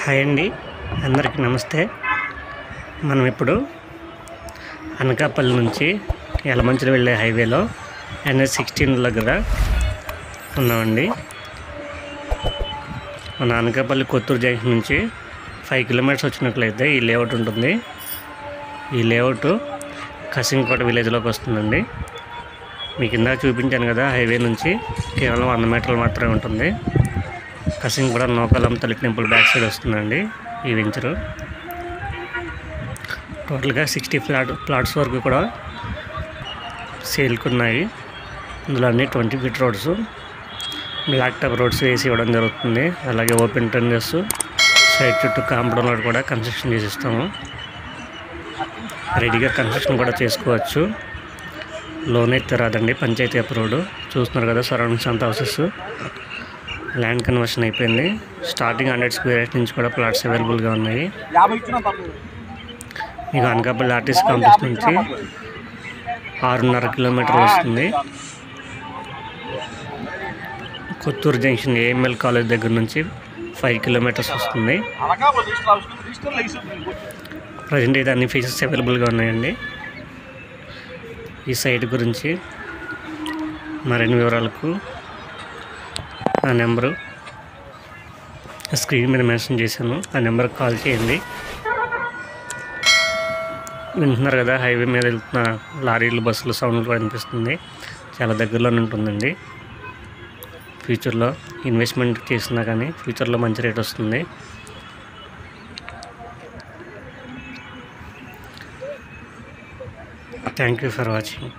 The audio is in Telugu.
హాయ్ అండి, అందరికీ నమస్తే. మనం ఇప్పుడు అనకాపల్లి నుంచి యలమంచిలి వెళ్ళే హైవేలో NH16 దగ్గర ఉన్నామండి. మన అనకాపల్లి కొత్తూరు జంక్షన్ నుంచి 5 కిలోమీటర్స్ వచ్చినట్లయితే ఈ లేఅవుట్ ఉంటుంది. ఈ లేఅవుట్ కసింకోట విలేజ్లోకి వస్తుందండి. మీకు ఇందాక చూపించాను కదా, హైవే నుంచి కేవలం 100 మీటర్లు మాత్రమే ఉంటుంది. కసింకోట నోకాలం తల్లి టెంపుల్ బ్యాక్ సైడ్ వస్తుందండి ఈ వెంచరు. టోటల్గా 60 ప్లాట్స్ వరకు కూడా సేల్కి ఉన్నాయి. ఇందులో అన్ని 20 feet roads, black top roads వేసి ఇవ్వడం జరుగుతుంది. అలాగే ఓపెన్ టెండర్స్, సైడ్ చుట్టూ కాంపౌండ్ రోడ్ కూడా కన్స్ట్రక్షన్ చేసి ఇస్తాము. రెడీగా కన్స్ట్రక్షన్ కూడా చేసుకోవచ్చు. లోన్ అయితే రాదండి, పంచాయతీ అప్రూవ్డ్. చూస్తున్నారు కదా, సరౌండింగ్స్ అంతా హౌసెస్. ల్యాండ్ కన్వర్షన్ అయిపోయింది. స్టార్టింగ్ 100 స్క్వేర్ యార్డ్స్ నుంచి కూడా ప్లాట్స్ అవైలబుల్గా ఉన్నాయి. మీకు అనకాపల్లి ఆర్టీసీ కాంప్లెక్స్ నుంచి 6.5 కిలోమీటర్లు వస్తుంది. కొత్తూరు జంక్షన్ AML కాలేజ్ దగ్గర నుంచి 5 కిలోమీటర్స్ వస్తుంది. ప్రజెంట్ అయితే అన్ని ఫీచర్స్ అవైలబుల్గా ఉన్నాయండి. ఈ సైట్ గురించి మరిన్ని వివరాలకు ఆ నెంబరు స్క్రీన్ మీద మెన్షన్ చేశాను, ఆ నెంబర్కి కాల్ చేయండి. వింటున్నారు కదా, హైవే మీద వెళ్తున్న లారీలు, బస్సులు సౌండ్లు కూడా అనిపిస్తుంది. చాలా దగ్గరలోనే ఉంటుందండి. ఫ్యూచర్లో ఇన్వెస్ట్మెంట్ చేసినా కానీ ఫ్యూచర్లో మంచి రేట్ వస్తుంది. Thank you for watching.